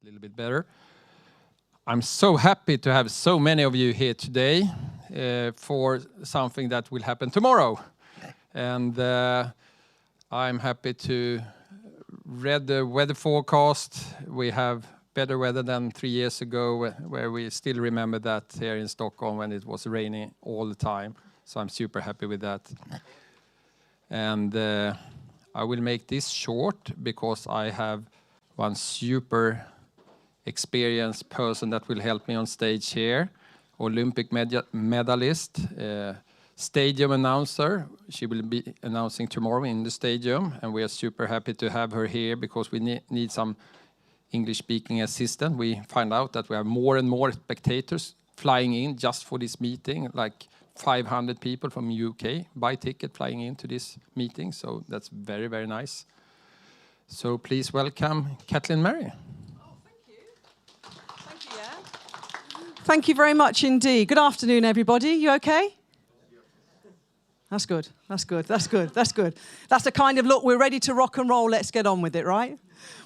little bit better. I'm so happy to have so many of you here today for something that will happen tomorrow. And I'm happy to read the weather forecast. We have better weather than 3 years ago, where we still remember that here in Stockholm when it was raining all the time. So I'm super happy with that. And I will make this short because I have one super experienced person that will help me on stage here. Olympic medalist, stadium announcer. She will be announcing tomorrow in the stadium, and we are super happy to have her here because we need some English-speaking assistant. We find out that we have more and more spectators flying in just for this meeting, like 500 people from UK buy ticket flying into this meeting, so that's very, very nice. So please welcome Kathleen Murray. Thank you very much indeed. Good afternoon, everybody. You okay? That's good. That's good. That's good. That's good. That's the kind of look, we're ready to rock and roll. Let's get on with it, right?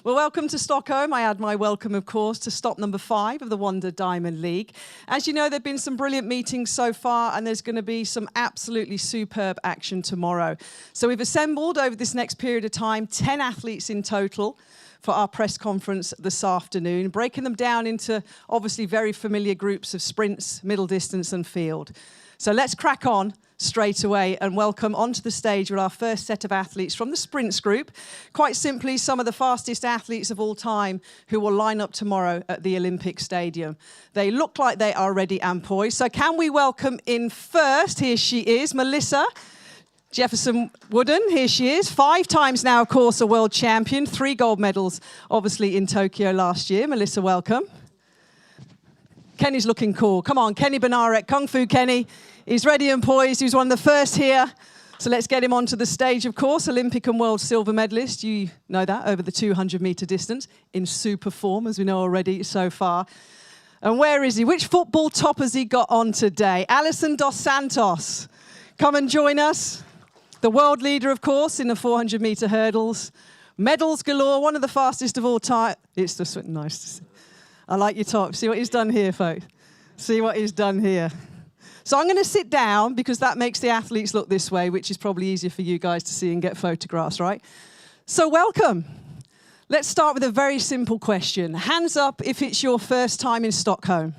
Well, welcome to Stockholm. I add my welcome, of course, to stop number 5 of the Wonder Diamond League. As you know, there have been some brilliant meetings so far, and there's going to be some absolutely superb action tomorrow. So we've assembled over this next period of time 10 athletes in total for our press conference this afternoon, breaking them down into obviously very familiar groups of sprints, middle distance and field. So let's crack on straight away and welcome onto the stage with our first set of athletes from the sprints group. Quite simply, some of the fastest athletes of all time who will line up tomorrow at the Olympic Stadium. They look like they are ready and poised. So can we welcome in first, here she is, Melissa Jefferson Wooden, here she is, 5 times now, of course, a world champion, 3 gold medals, obviously, in Tokyo last year. Melissa, welcome. Kenny's looking cool. Come on, Kenny Benarek, Kung Fu Kenny. He's ready and poised. He was one of the first here. So let's get him onto the stage, of course. Olympic and world silver medalist. You know that, over the 200-meter distance, in super form, as we know already so far. And where is he? Which football top has he got on today? Alison dos Santos. Come and join us. The world leader, of course, in the 400-meter hurdles. Medals galore, one of the fastest of all time. It's just nice to see. I like your top. See what he's done here, folks. See what he's done here. So I'm going to sit down because that makes the athletes look this way, which is probably easier for you guys to see and get photographs, right? So welcome. Let's start with a very simple question. Hands up if it's your first time in Stockholm.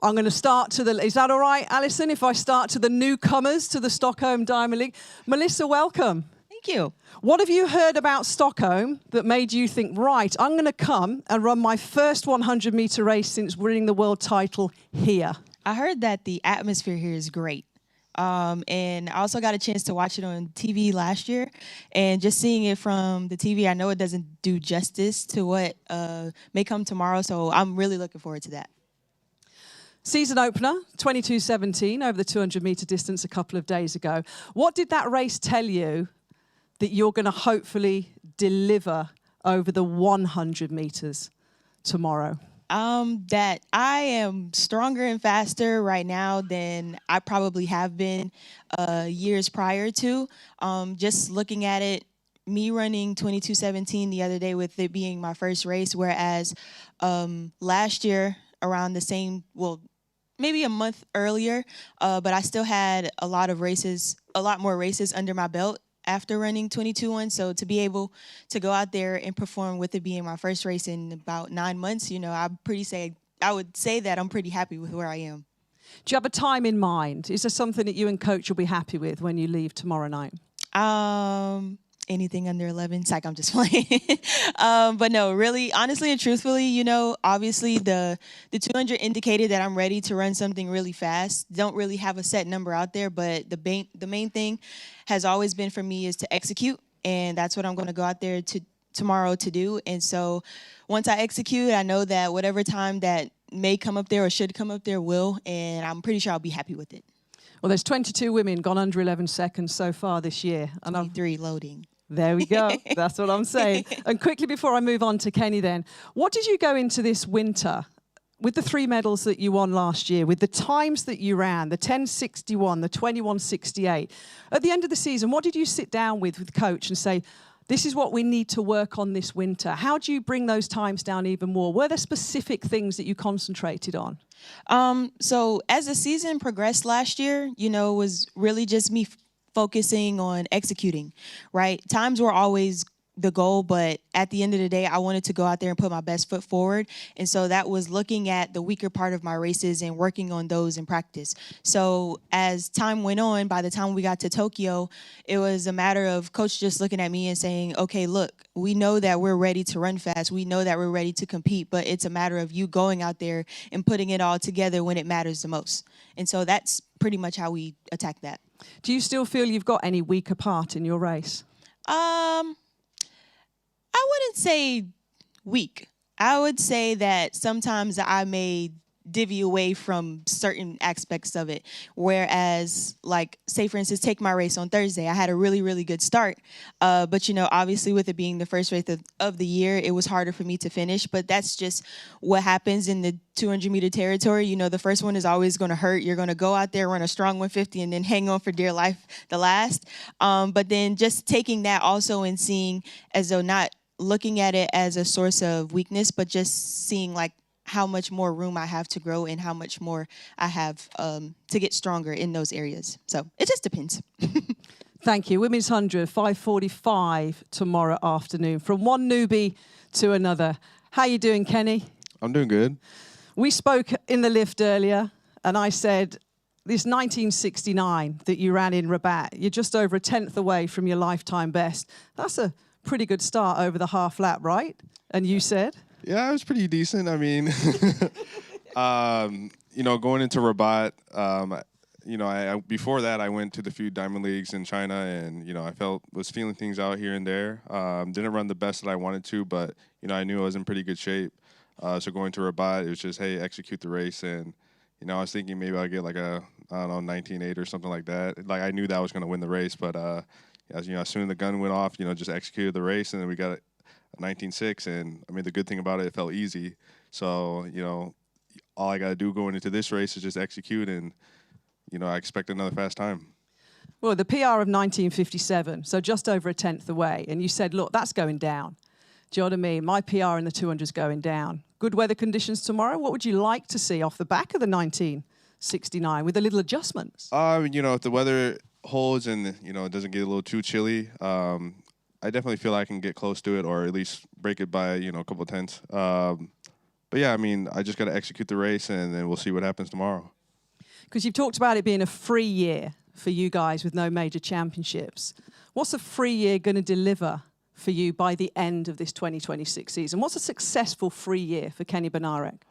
I'm going to start to the... Is that all right, Alison, if I start to the newcomers to the Stockholm Diamond League? Melissa, welcome. Thank you. What have you heard about Stockholm that made you think, right, I'm going to come and run my first 100-meter race since winning the world title here? I heard that the atmosphere here is great. And I also got a chance to watch it on TV last year. And just seeing it from the TV, I know it doesn't do justice to what may come tomorrow. So I'm really looking forward to that. Season opener, 22:17 over the 200-meter distance a couple of days ago. What did that race tell you that you're going to hopefully deliver over the 100 meters tomorrow? That I am stronger and faster right now than I probably have been years prior to. Just looking at it, me running 22:17 the other day with it being my first race, whereas last year around the same, well, maybe a month earlier, but I still had a lot more races under my belt after running 22:1. So to be able to go out there and perform with it being my first race in about 9 months, you know, I would say that I'm pretty happy with where I am. Do you have a time in mind? Is there something that you and coach will be happy with when you leave tomorrow night? Anything under 11. Psych, I'm just playing. But no, really, honestly and truthfully, you know, obviously the 200 indicated that I'm ready to run something really fast. Don't really have a set number out there, but the main thing has always been for me is to execute, and that's what I'm going to go out there tomorrow to do. And so once I execute, I know that whatever time that may come up there or should come up there will, and I'm pretty sure I'll be happy with it. Well, there's 22 women gone under 11 seconds so far this year. And 23 loading. There we go. That's what I'm saying. And quickly before I move on to Kenny then, what did you go into this winter with the 3 medals that you won last year, with the times that you ran, the 10:61, the 21:68? At the end of the season, what did you sit down with coach and say, this is what we need to work on this winter. How do you bring those times down even more? Were there specific things that you concentrated on? So as the season progressed last year, you know, it was really just me focusing on executing, right? Times were always the goal, but at the end of the day, I wanted to go out there and put my best foot forward. And so that was looking at the weaker part of my races and working on those in practice. So as time went on, by the time we got to Tokyo, it was a matter of coach just looking at me and saying, okay, look, we know that we're ready to run fast. We know that we're ready to compete, but it's a matter of you going out there and putting it all together when it matters the most. And so that's pretty much how we attack that. Do you still feel you've got any weaker part in your race? I wouldn't say weak. I would say that sometimes I may divvy away from certain aspects of it. Whereas, like, say, for instance, take my race on Thursday. I had a really, really good start. But, you know, obviously with it being the first race of the year, it was harder for me to finish. But that's just what happens in the 200-meter territory. You know, the first one is always going to hurt. You're going to go out there, run a strong 150, and then hang on for dear life the last. But then just taking that also and seeing as though not looking at it as a source of weakness, but just seeing, like, how much more room I have to grow and how much more I have to get stronger in those areas. So it just depends. Thank you. Women's 100, 5:45 tomorrow afternoon. From one newbie to another. How you doing, Kenny? I'm doing good. We spoke in the lift earlier, and I said, this 1969 that you ran in Rabat, you're just over a tenth away from your lifetime best. That's a pretty good start over the half lap, right? And you said? Yeah, it was pretty decent. I mean, you know, going into Rabat, you know, I before that I went to the few diamond leagues in China, and you know, was feeling things out here and there. Didn't run the best that I wanted to, but you know, I knew I was in pretty good shape. So going to Rabat, it was just, hey, execute the race, and you know, I was thinking maybe I'd get like a, I don't know, 19.8 or something like that. Like I knew that I was going to win the race, but as you know, as soon as the gun went off, you know, just executed the race, and then we got a 19.6, and I mean, the good thing about it felt easy. So, you know, all I got to do going into this race is just execute, and, you know, I expect another fast time. Well, the PR of 1957, so just over a tenth away, and you said, look, that's going down. Do you know what I mean? My PR in the 200 is going down. Good weather conditions tomorrow. What would you like to see off the back of the 1969 with a little adjustments? You know, if the weather holds and, you know, it doesn't get a little too chilly, I definitely feel I can get close to it, or at least break it by, you know, a couple of tenths. But yeah, I mean, I just got to execute the race, and then we'll see what happens tomorrow. Because you've talked about it being a free year for you guys with no major championships. What's a free year going to deliver for you by the end of this 2026 season? What's a successful free year for Kenny Bednarek?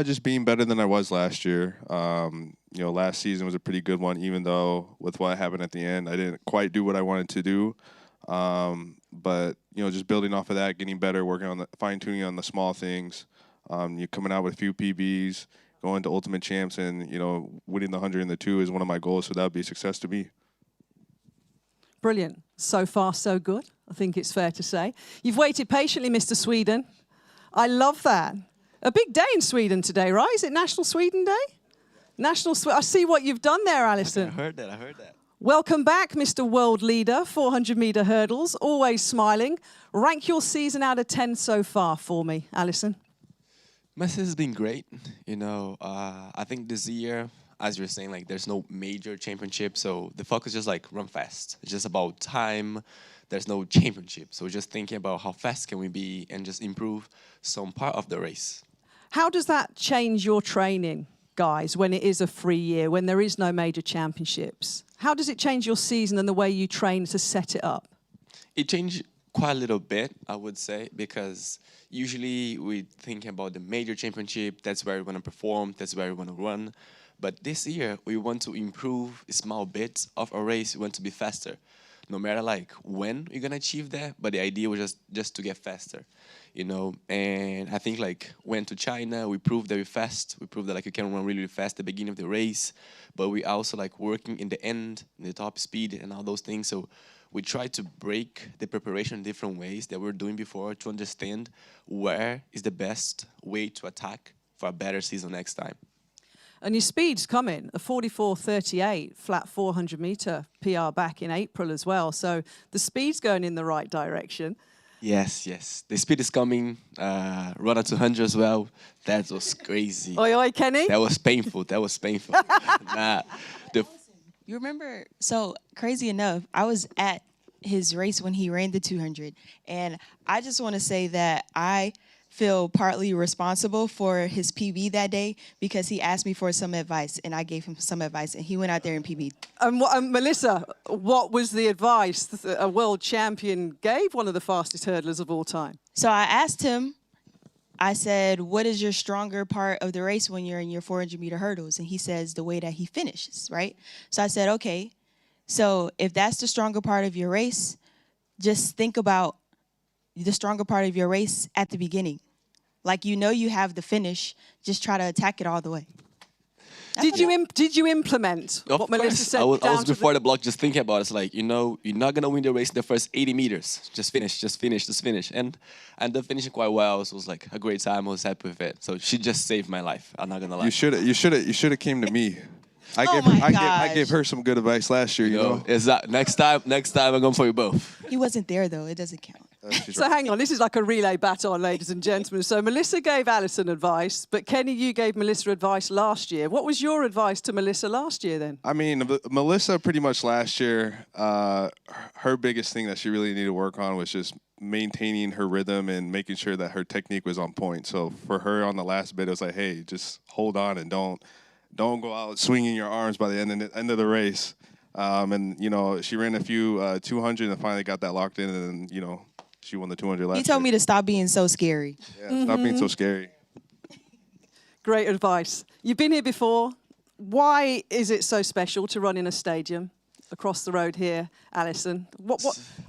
Just being better than I was last year. You know, last season was a pretty good one, even though with what happened at the end, I didn't quite do what I wanted to do. But, you know, just building off of that, getting better, working on the fine-tuning on the small things. You're coming out with a few PBs, going to Ultimate Champs, and, you know, winning the 100 and the 2 is one of my goals, so that would be a success to me. Brilliant. So far, so good, I think it's fair to say. You've waited patiently, Mr. Sweden. I love that. A big day in Sweden today, right? Is it National Sweden Day? I see what you've done there, Alison. I heard that. Welcome back, Mr. World Leader, 400-meter hurdles, always smiling. Rank your season out of 10 so far for me, Alison. My season has been great. You know, I think this year, as you're saying, like there's no major championship, so the focus is just like run fast. It's just about time. There's no championship, so we're just thinking about how fast can we be and just improve some part of the race. How does that change your training, guys, when it is a free year, when there is no major championships? How does it change your season and the way you train to set it up? It changed quite a little bit, I would say, because usually we think about the major championship, that's where we want to perform, that's where we want to run. But this year, we want to improve small bits of a race, we want to be faster. No matter like when we're gonna achieve that, but the idea was just to get faster, you know. And I think like went to China, we proved that we're fast. We proved that like you can run really, really fast at the beginning of the race, but we also like working in the end, in the top speed and all those things. So we try to break the preparation in different ways that we were doing before to understand where is the best way to attack for a better season next time. And your speed's coming, a 44.38 flat 400 meter PR back in April as well. So the speed's going in the right direction. Yes, yes. The speed is coming. Run at 200 as well. That was crazy. Oi, oi, Kenny. That was painful. That was painful. Nah, the You remember, so crazy enough, I was at his race when he ran the 200. And I just want to say that I feel partly responsible for his PB that day because he asked me for some advice and I gave him some advice and he went out there and PB'd. And Melissa, what was the advice that a world champion gave one of the fastest hurdlers of all time? So I asked him, I said, what is your stronger part of the race when you're in your 400-meter hurdles? And he says, the way that he finishes, right? So I said, okay, so if that's the stronger part of your race, just think about the stronger part of your race at the beginning. Like, you know you have the finish, just try to attack it all the way. Did you implement Of what Melissa course. said? I was down to before the block just thinking about it. It's like, you know, you're not going to win the race in the first 80 meters. Just finish. And I ended up finishing quite well. So it was like a great time. I was happy with it. So she just saved my life. I'm not going to lie. You should have came to me. I gave her some good advice last year, you know. Next time I'm going for you both. He wasn't there, though. It doesn't count. So hang on, this is like a relay baton, ladies and gentlemen. So Melissa gave Alison advice, but Kenny, you gave Melissa advice last year. What was your advice to Melissa last year then? I mean, Melissa pretty much last year, her biggest thing that she really needed to work on was just maintaining her rhythm and making sure that her technique was on point. So for her on the last bit, it was like, hey, just hold on and don't go out swinging your arms by the end of the race. And, you know, she ran a few 200 and finally got that locked in and, you know, she won the 200 last year. He told me to stop being so scary. Yeah, stop being so scary. Great advice. You've been here before. Why is it so special to run in a stadium across the road here, Alison?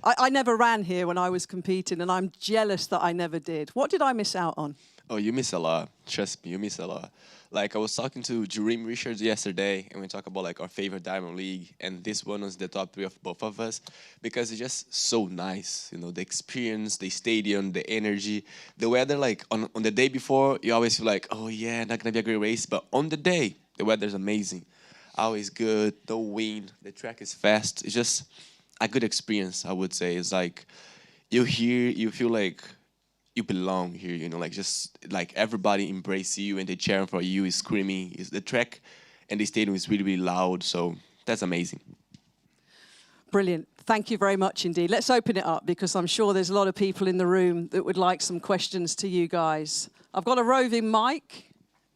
I never ran here when I was competing, and I'm jealous that I never did. What did I miss out on? Oh, you miss a lot. Trust me, you miss a lot. Like, I was talking to Jereme Richards yesterday, and we talked about, like, our favorite Diamond League, and this one was the top 3 of both of us, because it's just so nice, you know, the experience, the stadium, the energy, the weather. Like, on the day before, you always feel like, oh, yeah, not going to be a great race, but on the day, the weather's amazing. Always good, no wind, the track is fast. It's just a good experience, I would say. It's like, you feel like you belong here, you know, like just like everybody embrace you and they cheering for you, is screaming. The track and the stadium is really, really loud. So that's amazing. Brilliant. Thank you very much indeed. Let's open it up because I'm sure there's a lot of people in the room that would like some questions to you guys. I've got a roving mic.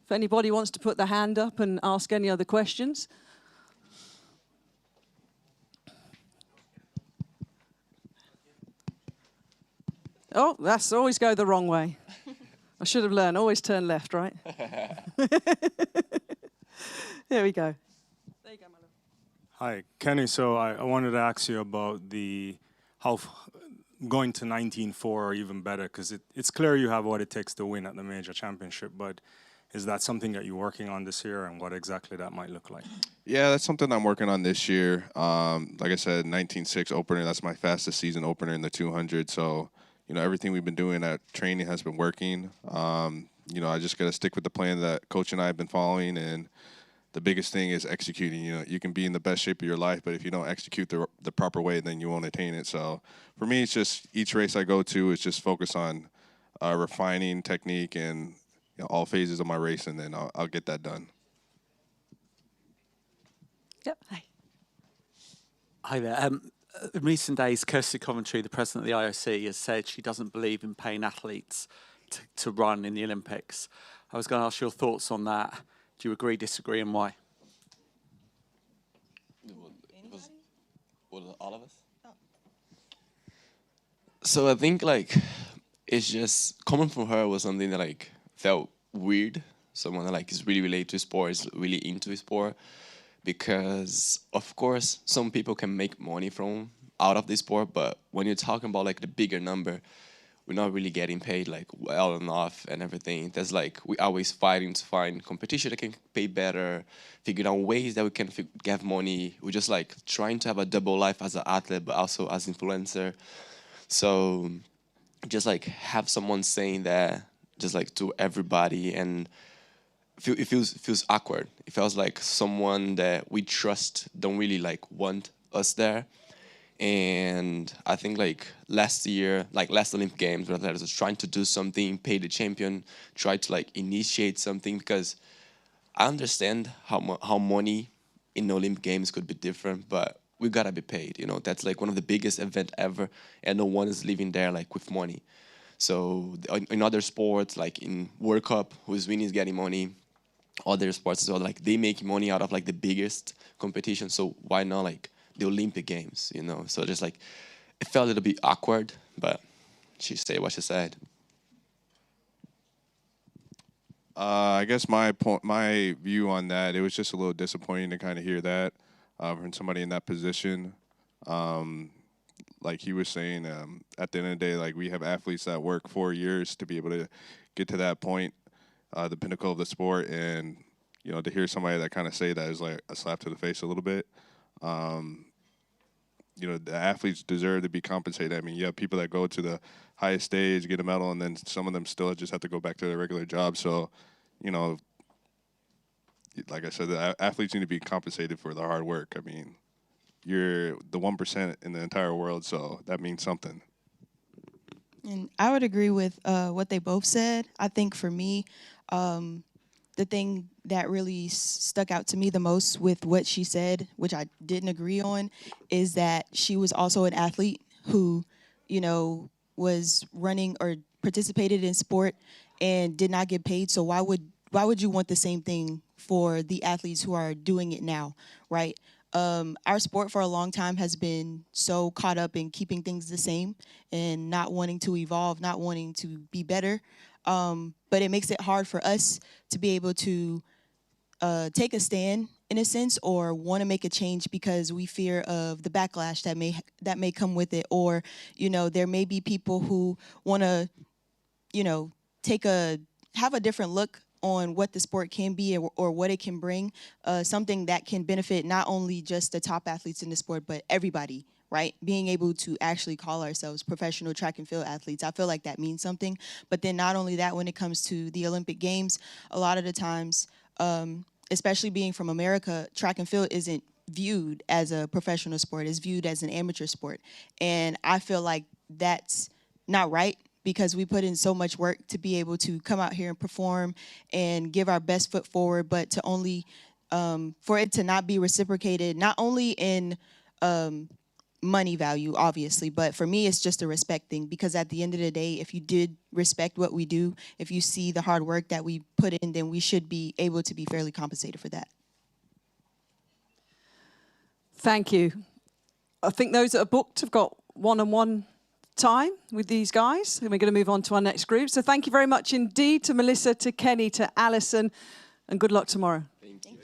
If anybody wants to put their hand up and ask any other questions. Oh, that's always go the wrong way. I should have learned. Always turn left, right? There we go. There you go, my love. Hi, Kenny. So I wanted to ask you about going to 19.4 or even better, because it's clear you have what it takes to win at the major championship, but is that something that you're working on this year, and what exactly that might look like? Yeah, that's something I'm working on this year. Like I said, 19.6 opener, that's my fastest season opener in the 200. So, you know, everything we've been doing at training has been working. You know, I just got to stick with the plan that Coach and I have been following, and the biggest thing is executing. You know, you can be in the best shape of your life, but if you don't execute the proper way, then you won't attain it. So for me, it's just each race I go to is just focus on refining technique and, you know, all phases of my race, and then I'll get that done. Yep. Hi. Hi there. In recent days, Kirsty Coventry, the president of the IOC, has said she doesn't believe in paying athletes to run in the Olympics. I was going to ask your thoughts on that. Do you agree, disagree, and why? Was all of us? Oh. So I think, like, it's just coming from her was something that, like, felt weird. Someone that, like, is really related to sport, is really into sport. Because, of course, some people can make money from out of the sport, but when you're talking about, like, the bigger number, we're not really getting paid, like, well enough and everything. There's, like, we're always fighting to find competition that can pay better, figuring out ways that we can get money. We're just, like, trying to have a double life as an athlete, but also as influencer. So just, like, have someone saying that, just, like, to everybody, and feels awkward. It feels like someone that we trust don't really like want us there. And I think like last year, like last Olympic Games, where athletes was trying to do something, pay the champion, try to like initiate something, because I understand how money in the Olympic Games could be different, but we gotta be paid. You know, that's like one of the biggest event ever, and no one is living there like with money. So in other sports, like in World Cup, who's winning is getting money. Other sports as well, like they make money out of like the biggest competition. So why not like the Olympic Games? You know, so just like it felt a little bit awkward, but she said what she said. I guess my view on that, it was just a little disappointing to kind of hear that from somebody in that position. Like he was saying, at the end of the day, like we have athletes that work 4 years to be able to get to that point, the pinnacle of the sport, and you know to hear somebody that kind of say that is like a slap to the face a little bit. You know, the athletes deserve to be compensated. I mean, you have people that go to the highest stage, get a medal, and then some of them still just have to go back to their regular job. So, you know, like I said, the athletes need to be compensated for their hard work. I mean, you're the 1% in the entire world, so that means something. And I would agree with what they both said. I think for me, the thing that really stuck out to me the most with what she said, which I didn't agree on, is that she was also an athlete who, you know, was running or participated in sport and did not get paid. So why would you want the same thing for the athletes who are doing it now, right? Our sport for a long time has been so caught up in keeping things the same and not wanting to evolve, not wanting to be better. But it makes it hard for us to be able to take a stand in a sense, or want to make a change because we fear of the backlash that may come with it, or you know there may be people who want to you know have a different look on what the sport can be, or what it can bring, something that can benefit not only just the top athletes in the sport but everybody, right? Being able to actually call ourselves professional track and field athletes, I feel like that means something. But then not only that, when it comes to the Olympic Games, a lot of the times, especially being from America, track and field isn't viewed as a professional sport, it's viewed as an amateur sport. And I feel like that's not right, because we put in so much work to be able to come out here and perform and give our best foot forward, but to only, for it to not be reciprocated, not only in money value, obviously, but for me, it's just a respect thing, because at the end of the day, if you did respect what we do, if you see the hard work that we put in, then we should be able to be fairly compensated for that. Thank you. I think those that are booked have got one-on-one time with these guys, and we're going to move on to our next group. So thank you very much indeed to Melissa, to Kenny, to Alison, and good luck tomorrow. Thank you.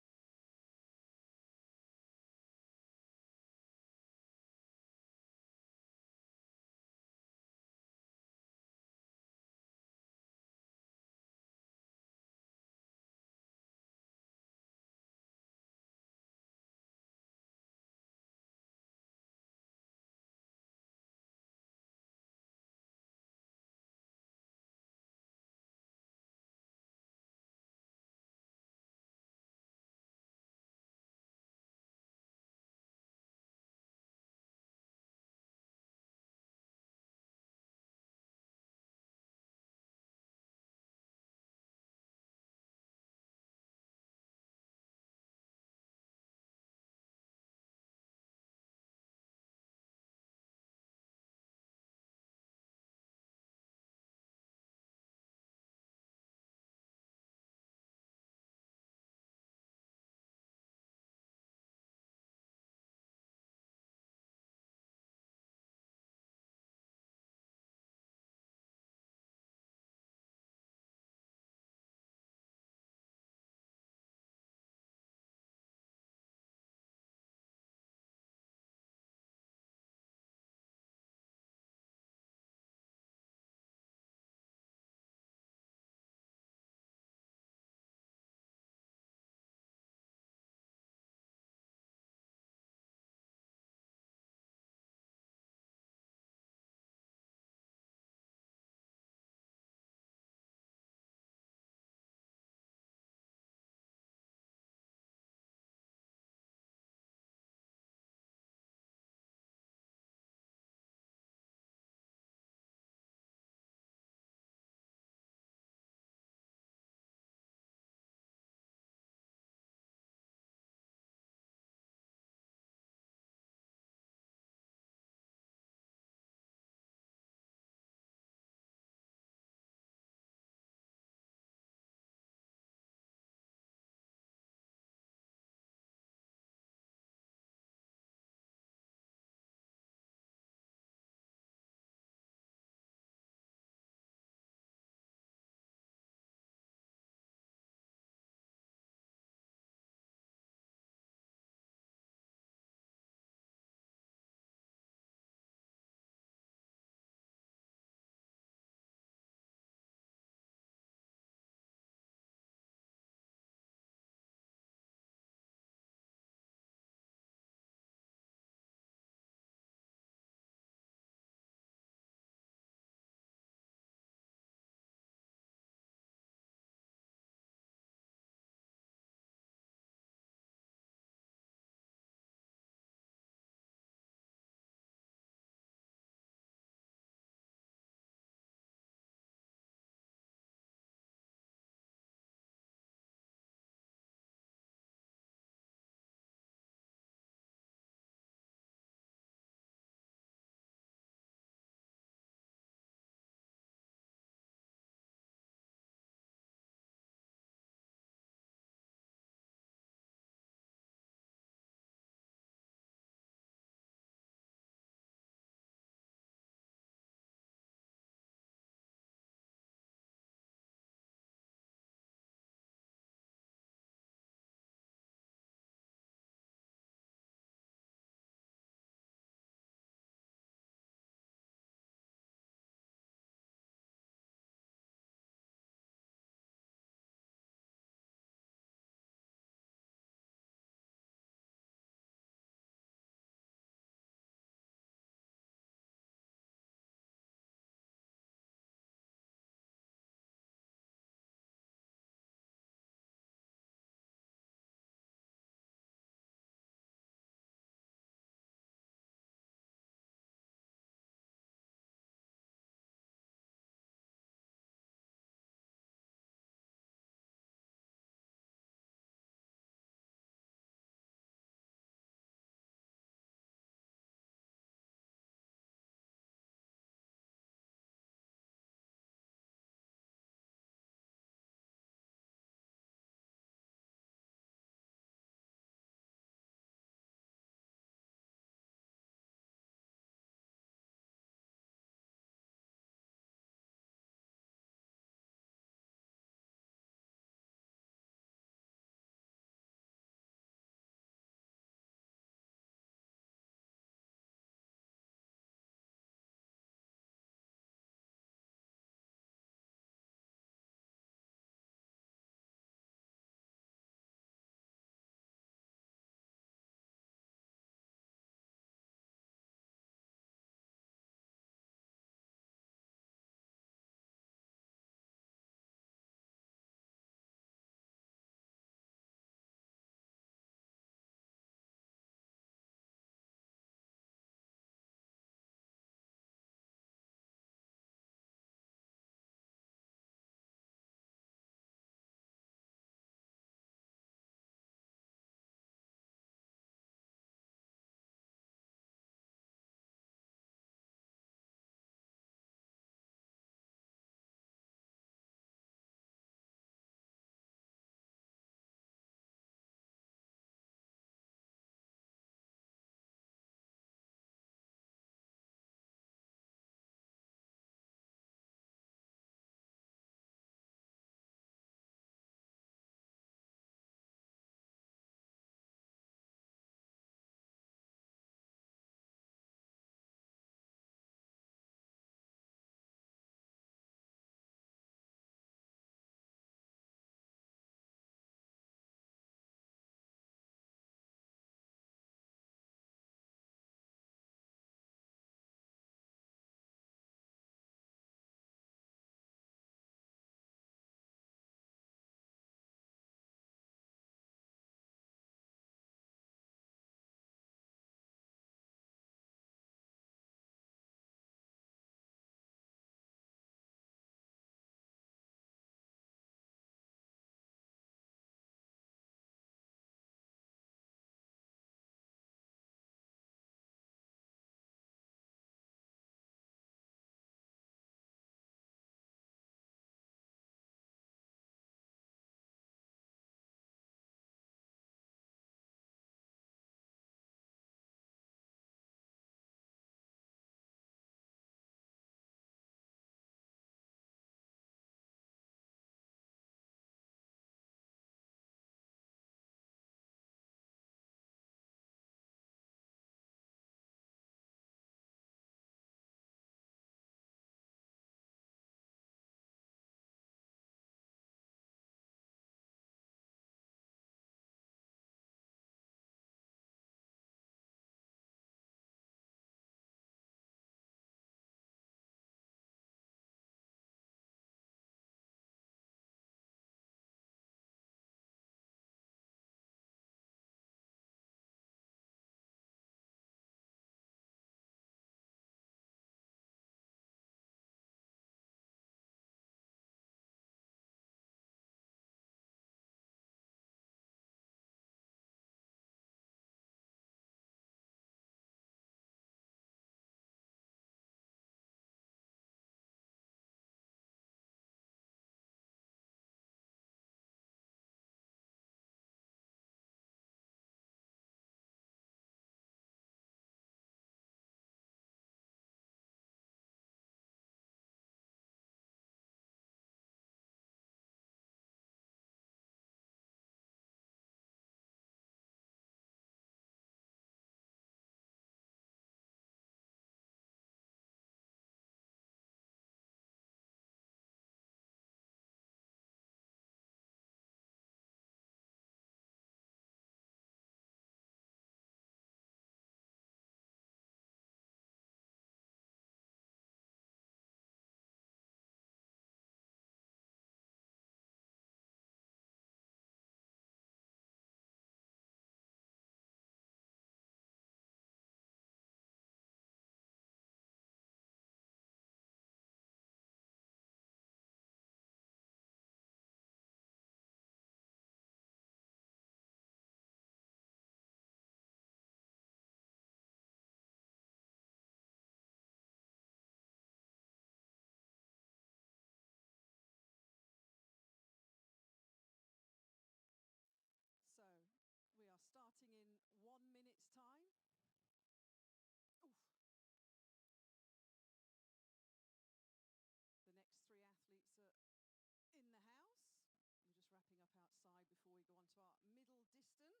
middle distance.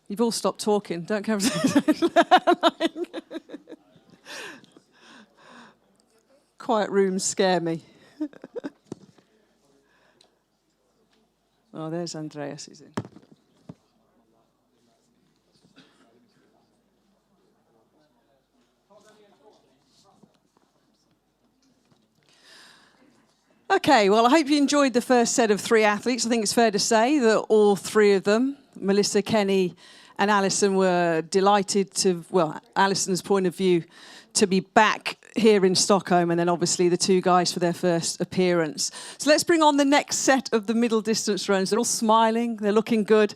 You've all stopped talking. Don't care. Quiet rooms scare me. Oh, there's Andreas. He's in. Okay, well, I hope you enjoyed the first set of 3 athletes. I think it's fair to say that all 3 of them, Melissa, Kenny, and Alison, were delighted to, well, Alison's point of view, to be back here in Stockholm, and then obviously the 2 guys for their first appearance. So let's bring on the next set of the middle distance runners. They're all smiling, they're looking good.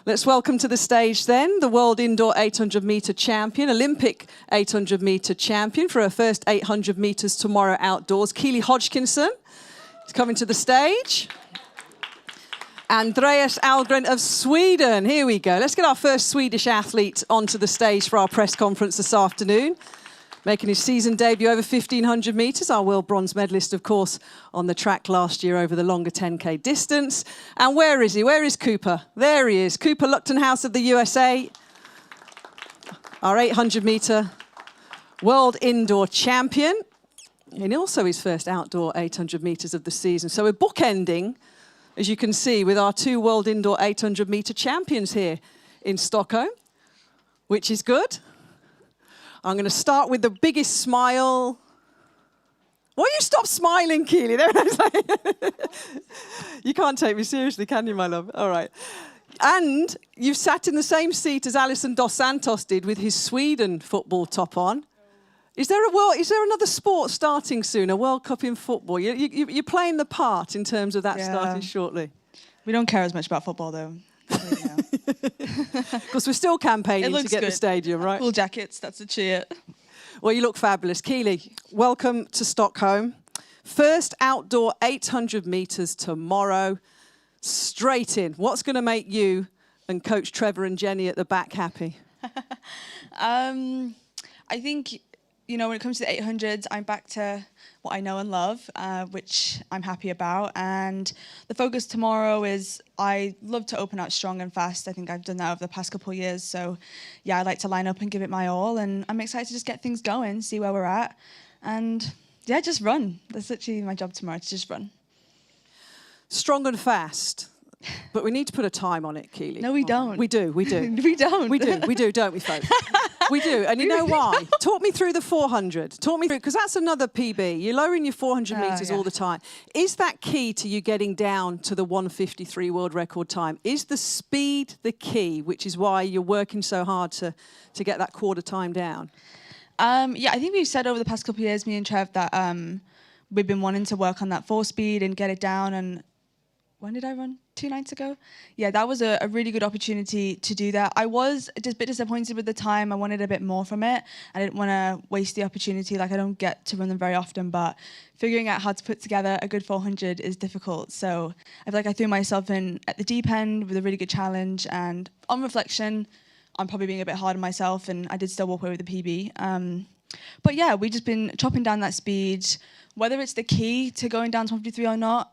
Let's welcome to the stage then the World Indoor 800 metre champion, Olympic 800 metre champion for her first 800 metres tomorrow outdoors, Keely Hodgkinson. He's coming to the stage. Andreas Algren of Sweden. Here we go. Let's get our first Swedish athlete onto the stage for our press conference this afternoon. Making his season debut over 1,500 metres, our world bronze medalist, of course, on the track last year over the longer 10K distance. And where is he? Where is Cooper? There he is. Cooper Luchtenhouse of the USA, our 800 metre world indoor champion. And also his first outdoor 800 metres of the season. So we're bookending, as you can see, with our 2 world indoor 800 metre champions here in Stockholm, which is good. I'm going to start with the biggest smile. Why you stop smiling, Keely? You can't take me seriously, can you, my love? All right. And you've sat in the same seat as Alison dos Santos did with his Sweden football top on. Is there another sport starting soon? A World Cup in football? You're playing the part in terms of that starting shortly. We don't care as much about football, though. Because we're still campaigning to get the stadium, right? Cool jackets, that's a cheer. Well, you look fabulous. Keely, welcome to Stockholm. First outdoor 800 metres tomorrow. Straight in. What's going to make you and Coach Trevor and Jenny at the back happy? I think, when it comes to the 800s, I'm back to what I know and love, which I'm happy about. And the focus tomorrow is I love to open out strong and fast. I think I've done that over the past couple of years. So, yeah, I like to line up and give it my all. And I'm excited to just get things going, see where we're at. And, yeah, just run. That's literally my job tomorrow, to just run. Strong and fast. But we need to put a time on it, Keely. No, we don't. We do. We don't. We do, don't we, folks? We do. And you know why? Talk me through the 400. Talk me through, because that's another PB. You're lowering your 400 metres all the time. Is that key to you getting down to the 1:53 world record time? Is the speed the key, which is why you're working so hard to get that quarter time down? Yeah, I think we've said over the past couple of years, me and Trev, that we've been wanting to work on that 4 speed and get it down. And when did I run? 2 nights ago? Yeah, that was a really good opportunity to do that. I was just a bit disappointed with the time. I wanted a bit more from it. I didn't want to waste the opportunity. Like, I don't get to run them very often, but figuring out how to put together a good 400 is difficult. So I feel like I threw myself in at the deep end with a really good challenge. And on reflection, I'm probably being a bit hard on myself, and I did still walk away with the PB. But yeah, we've just been chopping down that speed. Whether it's the key to going down to 153 or not,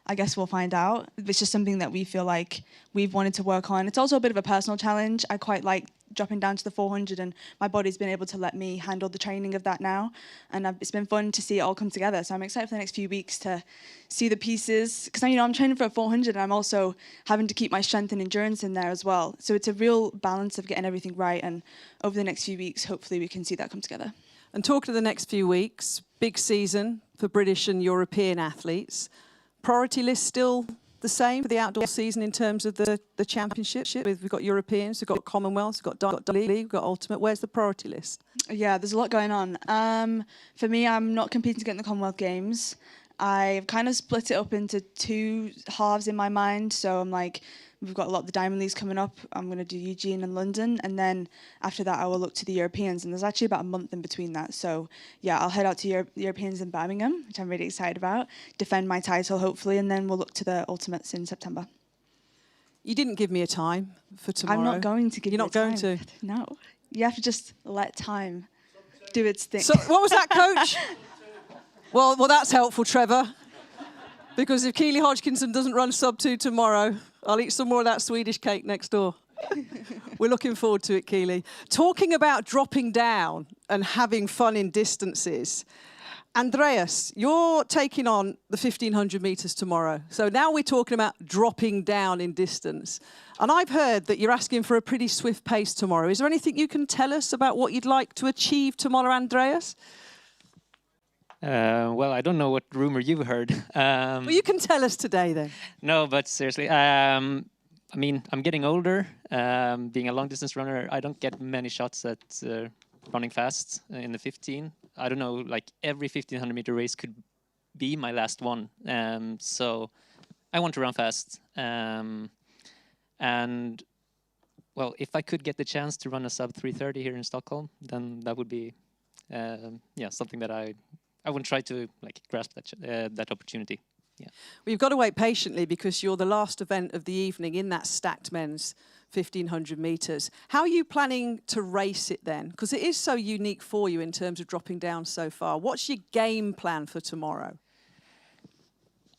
I guess we'll find out. It's just something that we feel like we've wanted to work on. It's also a bit of a personal challenge. I quite like dropping down to the 400, and my body's been able to let me handle the training of that now. And it's been fun to see it all come together. So I'm excited for the next few weeks to see the pieces. Because I'm training for a 400, and I'm also having to keep my strength and endurance in there as well. So it's a real balance of getting everything right. And over the next few weeks, hopefully we can see that come together. And talking to the next few weeks, big season for British and European athletes. Priority list still the same for the outdoor season in terms of the championship? We've got Europeans, we've got Commonwealth, we've got Diamond League, we've got Ultimate. Where's the priority list? Yeah, there's a lot going on. For me, I'm not competing to get in the Commonwealth Games. I've kind of split it up into 2 halves in my mind. So I'm like, we've got a lot of the Diamond Leagues coming up. I'm going to do Eugene and London. And then after that, I will look to the Europeans. And there's actually about a month in between that. So yeah, I'll head out to the Europeans in Birmingham, which I'm really excited about. Defend my title, hopefully. And then we'll look to the Ultimates in September. You didn't give me a time for tomorrow. I'm not going to give you You're not going to? No. You have to just let time do its thing. So what was that, Coach? well, that's helpful, Trevor. Because if Keely Hodgkinson doesn't run sub-2 tomorrow, I'll eat some more of that Swedish cake next door. We're looking forward to it, Keely. Talking about dropping down and having fun in distances, Andreas, you're taking on the 1,500 metres tomorrow. So now we're talking about dropping down in distance. And I've heard that you're asking for a pretty swift pace tomorrow. Is there anything you can tell us about what you'd like to achieve tomorrow, Andreas? Well, I don't know what rumor you've heard. Well, you can tell us today then. No, but seriously, I mean, I'm getting older. Being a long-distance runner, I don't get many shots at running fast in the 15. I don't know, like every 1,500-meter race could be my last one. So I want to run fast. And, well, if I could get the chance to run a sub 3:30 here in Stockholm, then that would be, something that I would try to like grasp that opportunity. Yeah. Well, you've got to wait patiently because you're the last event of the evening in that stacked men's 1,500 metres. How are you planning to race it then? Because it is so unique for you in terms of dropping down so far. What's your game plan for tomorrow?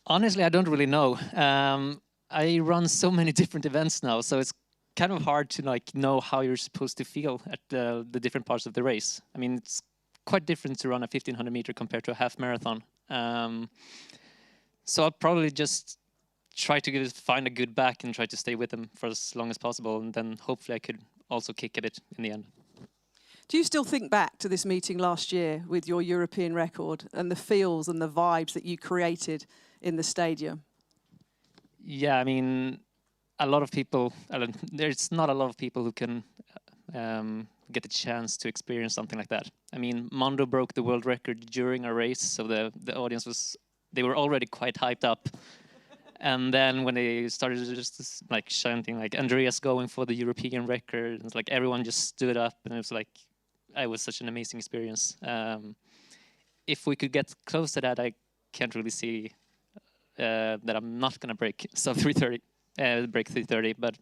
Honestly, I don't really know. I run so many different events now, so it's kind of hard to like know how you're supposed to feel at the different parts of the race. I mean, it's quite different to run a 1,500 meter compared to a half marathon. So I'll probably just try to find a good back and try to stay with them for as long as possible, and then hopefully I could also kick a bit in the end. Do you still think back to this meeting last year with your European record and the feels and the vibes that you created in the stadium? Yeah, I mean, a lot of people, there's not a lot of people who can get the chance to experience something like that. I mean, Mondo broke the world record during a race, so the audience they were already quite hyped up. And then when they started just like chanting, like Andreas going for the European record, it's like everyone just stood up, and it was such an amazing experience. If we could get close to that, I can't really see that I'm not gonna break sub 3:30, break 3:30. But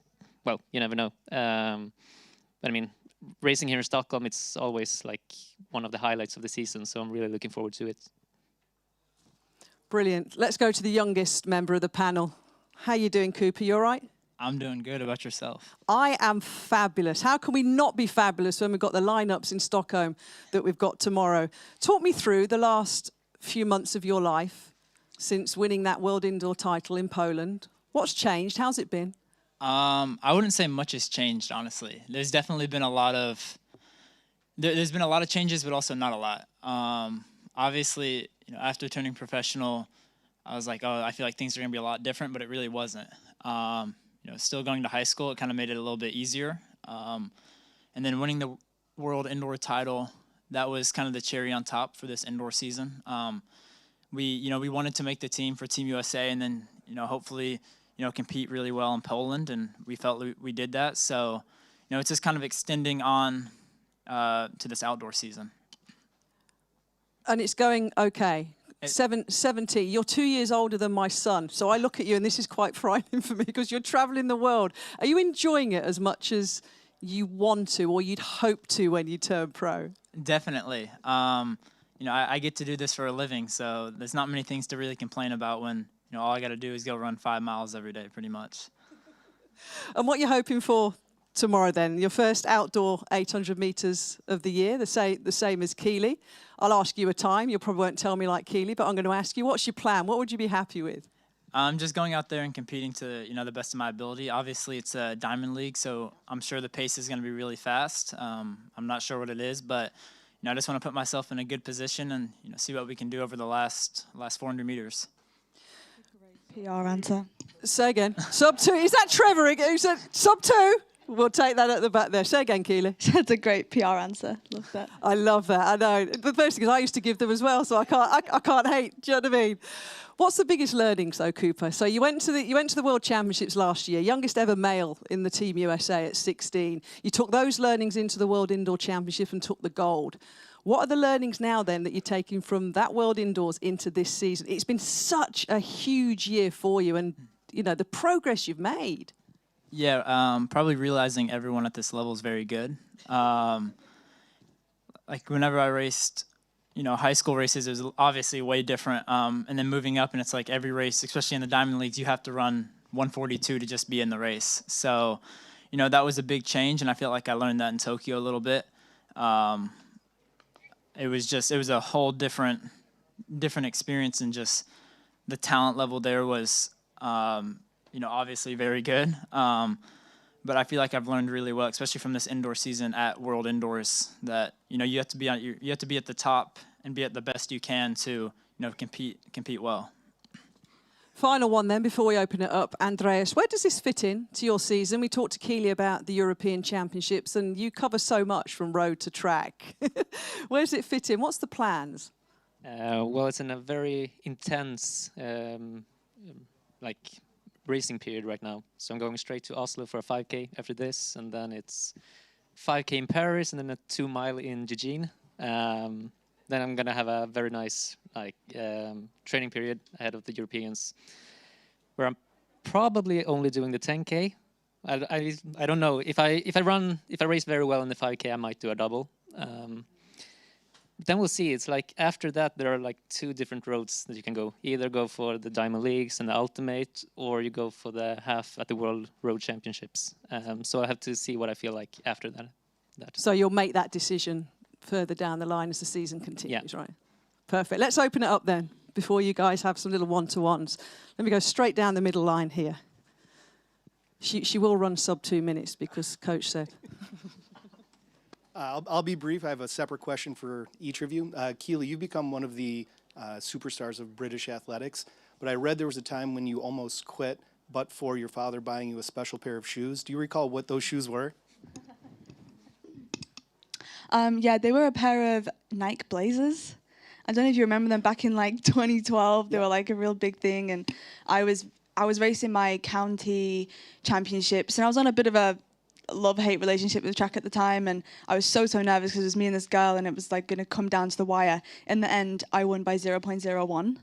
well, you never know. But I mean, racing here in Stockholm, it's always like one of the highlights of the season. So I'm really looking forward to it. Brilliant. Let's go to the youngest member of the panel. How you doing, Cooper? You all right? I'm doing good. About yourself? I am fabulous. How can we not be fabulous when we've got the lineups in Stockholm that we've got tomorrow? Talk me through the last few months of your life since winning that World Indoor title in Poland. What's changed? How's it been? I wouldn't say much has changed, honestly. There's definitely been a lot of there's been a lot of changes, but also not a lot. Obviously, after turning professional, I was like, oh, I feel like things are going to be a lot different, but it really wasn't. Still going to high school, it kind of made it a little bit easier. And then winning the World Indoor title, that was kind of the cherry on top for this indoor season. We wanted to make the team for Team USA, and then, hopefully, compete really well in Poland, and we felt we did that. So, it's just kind of extending on to this outdoor season. And it's going okay. 70. You're 2 years older than my son. So I look at you, and this is quite frightening for me because you're traveling the world. Are you enjoying it as much as you want to or you'd hope to when you turn pro? Definitely. I get to do this for a living, so there's not many things to really complain about when, all I got to do is go run 5 miles every day, pretty much. And what you're hoping for tomorrow then? Your first outdoor 800 meters of the year, the same as Keely. I'll ask you a time. You probably won't tell me like Keely, but I'm going to ask you, what's your plan? What would you be happy with? I'm just going out there and competing to, the best of my ability. Obviously, it's a Diamond League, so I'm sure the pace is going to be really fast. I'm not sure what it is, but I just want to put myself in a good position and see what we can do over the last 400 meters. PR answer. Say again. Sub 2. Is that Trevor? Who said sub 2? We'll take that at the back there. Say again, Keely. That's a great PR answer. Love that. I love that. I know. The first thing is I used to give them as well, so I can't hate. Do you know what I mean? What's the biggest learnings though, Cooper? So you went to the World Championships last year, youngest ever male in the Team USA at 16. You took those learnings into the World Indoor Championship and took the gold. What are the learnings now then that you're taking from that World Indoors into this season? It's been such a huge year for you, and the progress you've made. Yeah, probably realizing everyone at this level is very good. Like whenever I raced, high school races, it was obviously way different. And then moving up, and it's like every race, especially in the Diamond Leagues, you have to run 142 to just be in the race. So, that was a big change, and I feel like I learned that in Tokyo a little bit. It was a whole different experience, and just the talent level there was, obviously very good. But I feel like I've learned really well, especially from this indoor season at World Indoors, that you have to be at the top and be at the best you can to compete well. Final one then before we open it up. Andreas, where does this fit in to your season? We talked to Keely about the European Championships, and you cover so much from road to track. Where does it fit in? What's the plans? Well, it's in a very intense racing period right now. So I'm going straight to Oslo for a 5K after this, and then it's 5K in Paris, and then a 2 mile in Eugene. Then I'm gonna have a very nice training period ahead of the Europeans, where I'm probably only doing the 10K. I don't know if I race very well in the 5K, I might do a double. Then we'll see. It's like after that there are like 2 different roads that you can go. Either go for the Diamond Leagues and the Ultimate, or you go for the half at the World Road Championships. So I have to see what I feel like after that. So you'll make that decision further down the line as the season continues, yeah. Right? Perfect. Let's open it up then before you guys have some little one-to-ones. Let me go straight down the middle line here. She will run sub 2 minutes because coach said. I'll be brief. I have a separate question for each of you. Keely, you've become one of the superstars of British athletics, but I read there was a time when you almost quit, but for your father buying you a special pair of shoes. Do you recall what those shoes were? Yeah, they were a pair of Nike Blazers. I don't know if you remember them back in like 2012. They were like a real big thing, and I was racing my county championships, and I was on a bit of a love-hate relationship with track at the time, and I was so nervous because it was me and this girl, and it was like going to come down to the wire. In the end, I won by 0.01.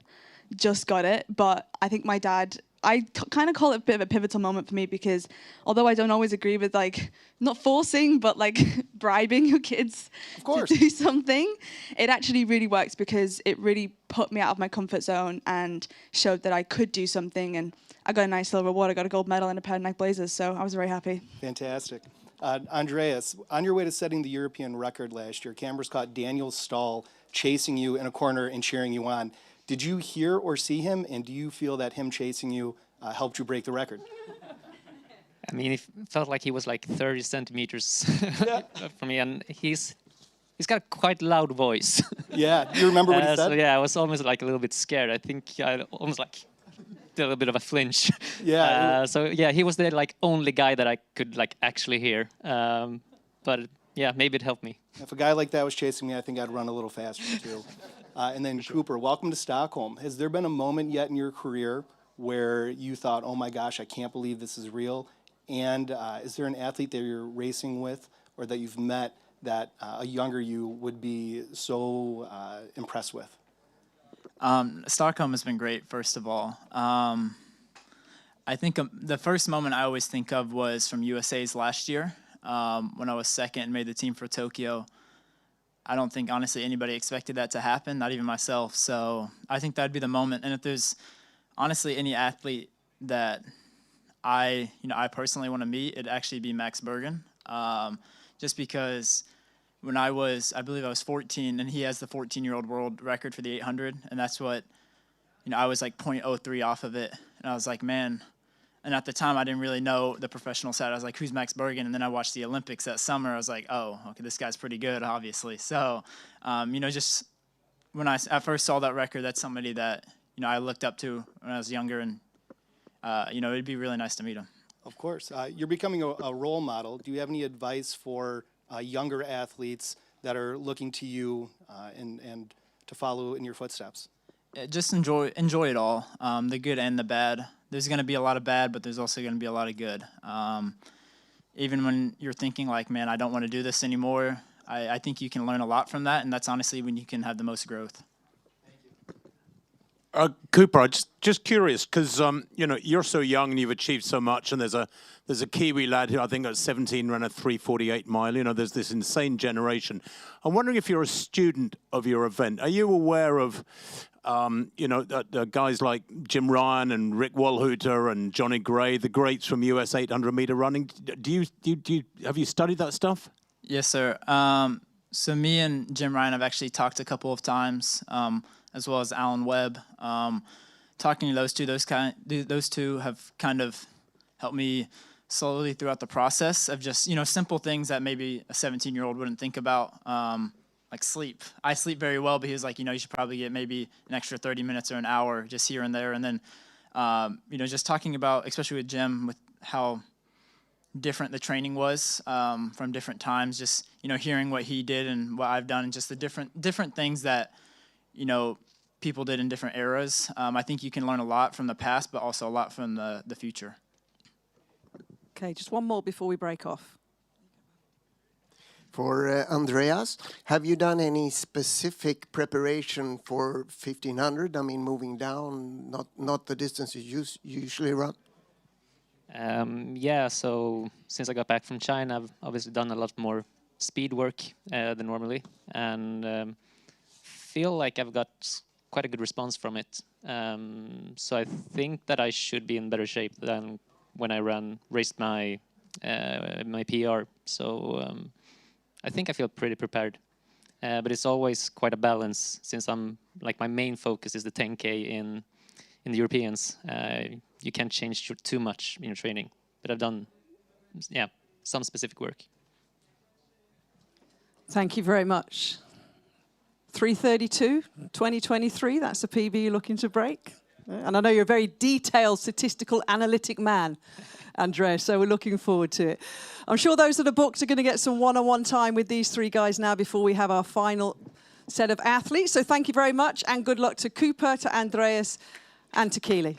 Just got it, but I think my dad, I kind of call it a bit of a pivotal moment for me, because although I don't always agree with like not forcing but like bribing your kids to do something, it actually really works, because it really put me out of my comfort zone and showed that I could do something, and I got a nice little reward. I got a gold medal and a pair of Nike Blazers, so I was very happy. Fantastic. Andreas, on your way to setting the European record last year, cameras caught Daniel Stahl chasing you in a corner and cheering you on. Did you hear or see him, and do you feel that him chasing you helped you break the record? I mean, it felt like he was like 30 centimeters from me, and he's got a quite loud voice. Yeah, do you remember what he said? So yeah, I was almost like a little bit scared. I think I almost like did a little bit of a flinch. Yeah. So yeah, he was the like only guy that I could like actually hear. But yeah, maybe it helped me. If a guy like that was chasing me, I think I'd run a little faster too. And then Cooper, welcome to Stockholm. Has there been a moment yet in your career where you thought, oh my gosh, I can't believe this is real? And is there an athlete that you're racing with or that you've met that a younger you would be so impressed with? Stockholm has been great, first of all. I think the first moment I always think of was from USA's last year, when I was second and made the team for Tokyo. I don't think, honestly, anybody expected that to happen, not even myself. So I think that'd be the moment. And if there's, honestly, any athlete that I personally want to meet, it'd actually be Max Bergen. Just because when I believe I was 14, and he has the 14-year-old world record for the 800, and that's what, I was like 0.03 off of it. And I was like, man. And at the time, I didn't really know the professional side. I was like, who's Max Bergen? And then I watched the Olympics that summer. I was like, oh, okay, this guy's pretty good, obviously. So, just when I first saw that record, that's somebody that, I looked up to when I was younger. And, it'd be really nice to meet him. Of course. You're becoming a role model. Do you have any advice for younger athletes that are looking to you and to follow in your footsteps? Just enjoy it all, the good and the bad. There's going to be a lot of bad, but there's also going to be a lot of good. Even when you're thinking like, man, I don't want to do this anymore, I think you can learn a lot from that, and that's honestly when you can have the most growth. Cooper, just curious because you know you're so young and you've achieved so much, and there's a Kiwi lad who I think at 17 ran a 3:48 mile. You know, there's this insane generation. I'm wondering if you're a student of your event. Are you aware of you know guys like Jim Ryan and Rick Walhooter and Johnny Gray, the greats from US 800 meter running? Have you studied that stuff? Yes, sir. So me and Jim Ryan have actually talked a couple of times, as well as Alan Webb. Talking to those two have kind of helped me slowly throughout the process of just, simple things that maybe a 17-year-old wouldn't think about, like sleep. I sleep very well, but he was like, you should probably get maybe an extra 30 minutes or an hour just here and there. And then, just talking about, especially with Jim, with how different the training was from different times, just, hearing what he did and what I've done and just the different things that, people did in different eras. I think you can learn a lot from the past, but also a lot from the future. Okay, just one more before we break off. For Andreas, have you done any specific preparation for 1500? I mean, moving down, not the distance you usually run? Yeah, so since I got back from China, I've obviously done a lot more speed work than normally, and feel like I've got quite a good response from it. So I think that I should be in better shape than when I raced my my PR. So I think I feel pretty prepared. But it's always quite a balance since my main focus is the 10K in the Europeans. You can't change too much in your training, but I've done, some specific work. Thank you very much. 3:32, 2023, that's a PB you're looking to break. And I know you're a very detailed, statistical, analytic man, Andreas, so we're looking forward to it. I'm sure those that are booked are going to get some one-on-one time with these three guys now before we have our final set of athletes. So thank you very much, and good luck to Cooper, to Andreas, and to Keely.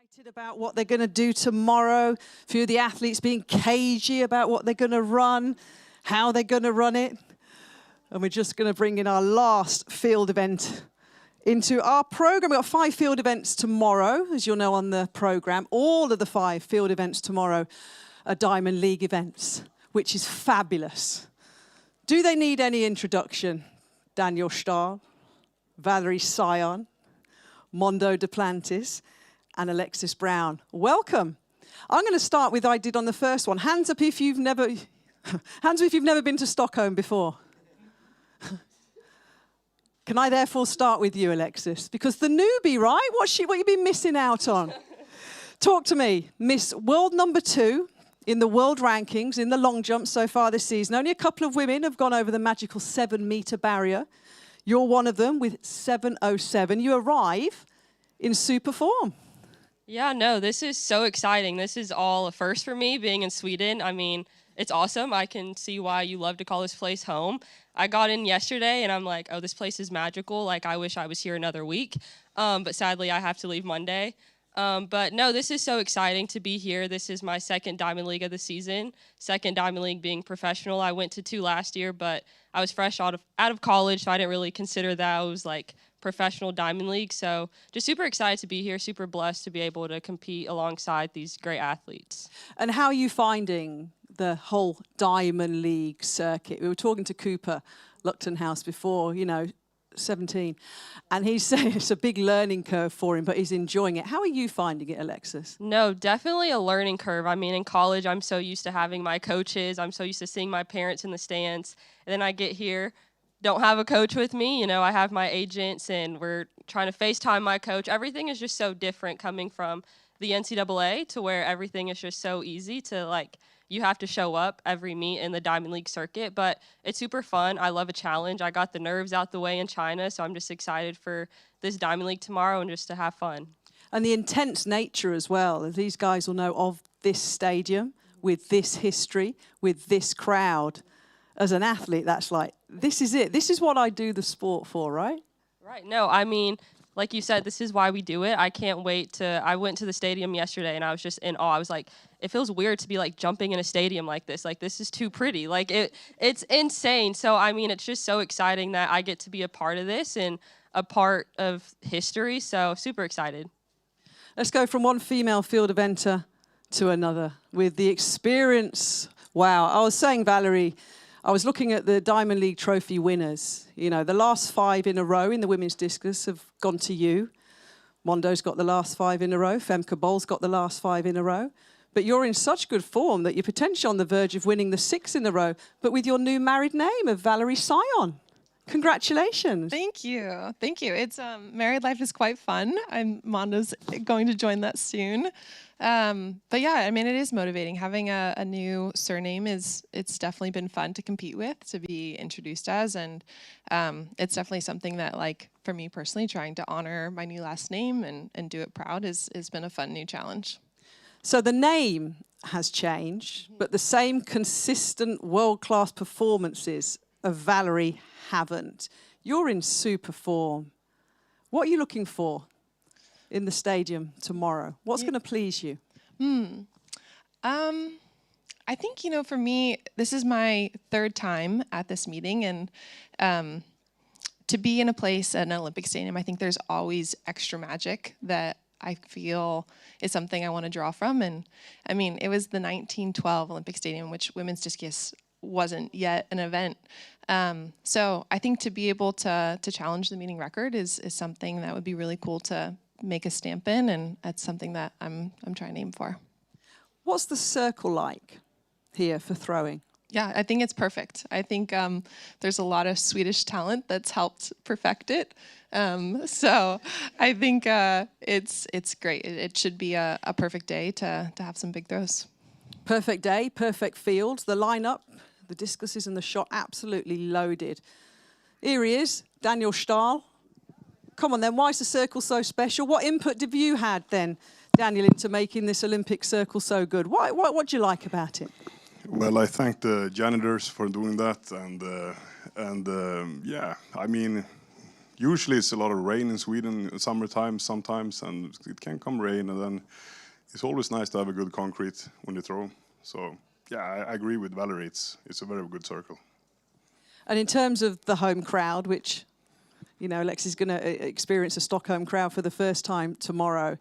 Excited about what they're going to do tomorrow. A few of the athletes being cagey about what they're going to run, how they're going to run it. And we're just going to bring in our last field event into our program. We've got 5 field events tomorrow, as you'll know on the program. All of the 5 field events tomorrow are Diamond League events, which is fabulous. Do they need any introduction? Daniel Stahl, Valerie Sion, Mondo Duplantis, and Alexis Brown. Welcome. I'm going to start with I did on the first one. Hands up if you've never been to Stockholm before. Can I therefore start with you, Alexis? Because the newbie, right? What you been missing out on? Talk to me. Miss World #2 in the world rankings in the long jump so far this season. Only a couple of women have gone over the magical 7-meter barrier. You're one of them with 7:07. You arrive in super form. Yeah, no, this is so exciting. This is all a first for me, being in Sweden. I mean, it's awesome. I can see why you love to call this place home. I got in yesterday, and I'm like, oh, this place is magical. Like, I wish I was here another week. But sadly, I have to leave Monday. But no, this is so exciting to be here. This is my 2nd Diamond League of the season. 2nd Diamond League being professional. I went to 2 last year, but I was fresh out of college, so I didn't really consider that I was like professional Diamond League. So just super excited to be here, super blessed to be able to compete alongside these great athletes. And how are you finding the whole Diamond League circuit? We were talking to Cooper Luchtenhouse before, 17, and he said it's a big learning curve for him, but he's enjoying it. How are you finding it, Alexis? No, definitely a learning curve. I mean, in college, I'm so used to having my coaches. I'm so used to seeing my parents in the stands. And then I get here, don't have a coach with me. I have my agents, and we're trying to FaceTime my coach. Everything is just so different coming from the NCAA to where everything is just so easy to, like, you have to show up every meet in the Diamond League circuit, but it's super fun. I love a challenge. I got the nerves out the way in China, so I'm just excited for this Diamond League tomorrow and just to have fun. And the intense nature as well. These guys will know of this stadium, with this history, with this crowd. As an athlete, that's like, this is it. This is what I do the sport for, right? Right. No, I mean, like you said, this is why we do it. I can't wait I went to the stadium yesterday, and I was just in awe. I was like, it feels weird to be like jumping in a stadium like this. Like, this is too pretty. Like, it's insane. So, I mean, it's just so exciting that I get to be a part of this and a part of history. So, super excited. Let's go from one female field eventer to another with the experience. Wow. I was saying, Valerie, I was looking at the Diamond League trophy winners. The last 5 in a row in the women's discus have gone to you. Mondo's got the last 5 in a row. Femke Bol's got the last 5 in a row. But you're in such good form that you're potentially on the verge of winning the 6 in a row, but with your new married name of Valerie Sion. Congratulations. Thank you. Thank you. It's married life is quite fun. Mondo's going to join that soon. But yeah, I mean, it is motivating. Having a new surname it's definitely been fun to compete with, to be introduced as, and it's definitely something that, like, for me personally, trying to honor my new last name and do it proud has been a fun new challenge. So the name has changed, but the same consistent world-class performances of Valerie haven't. You're in super form. What are you looking for in the stadium tomorrow? What's going to please you? I think, for me, this is my 3rd time at this meeting, and to be in a place at an Olympic stadium, I think there's always extra magic that I feel is something I want to draw from. And I mean, it was the 1912 Olympic Stadium, which women's discus wasn't yet an event. So I think to be able to challenge the meeting record is something that would be really cool to make a stamp in, and that's something that I'm trying to aim for. What's the circle like here for throwing? Yeah, I think it's perfect. I think there's a lot of Swedish talent that's helped perfect it. So I think it's great. It should be a perfect day to have some big throws. Perfect day, perfect field. The lineup, the discuses and the shot, absolutely loaded. Here he is, Daniel Stahl. Come on then, why is the circle so special? What input have you had then, Daniel, into making this Olympic circle so good? What do you like about it? Well, I thank the janitors for doing that, and yeah, I mean, usually it's a lot of rain in Sweden in summertime sometimes, and it can come rain, and then it's always nice to have a good concrete when you throw. So yeah, I agree with Valerie. It's a very good circle. And in terms of the home crowd, which, you know, Lexi's going to experience a Stockholm crowd for the first time tomorrow,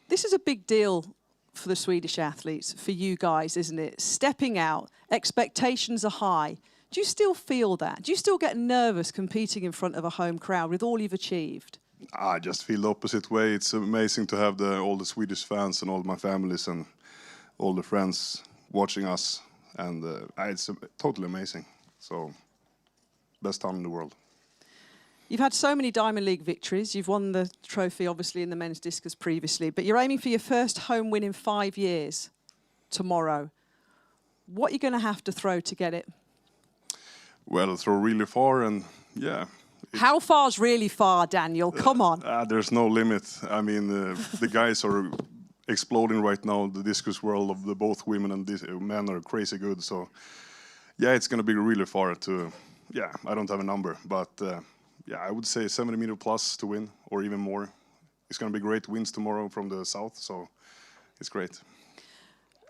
this is a big deal for the Swedish athletes, for you guys, isn't it? Stepping out, expectations are high. Do you still feel that? Do you still get nervous competing in front of a home crowd with all you've achieved? I just feel the opposite way. It's amazing to have all the Swedish fans and all my families and all the friends watching us, and it's totally amazing. So, best time in the world. You've had so many Diamond League victories. You've won the trophy, obviously, in the men's discus previously, but you're aiming for your first home win in 5 years tomorrow. What are you going to have to throw to get it? Well, throw really far, and yeah. How far's really far, Daniel? Come on. There's no limit. I mean, the guys are exploding right now. The discus world of both women and men are crazy good. So, yeah, it's going to be really far to, yeah, I don't have a number, but yeah, I would say 70 meter plus to win, or even more. It's going to be great winds tomorrow from the south, so it's great.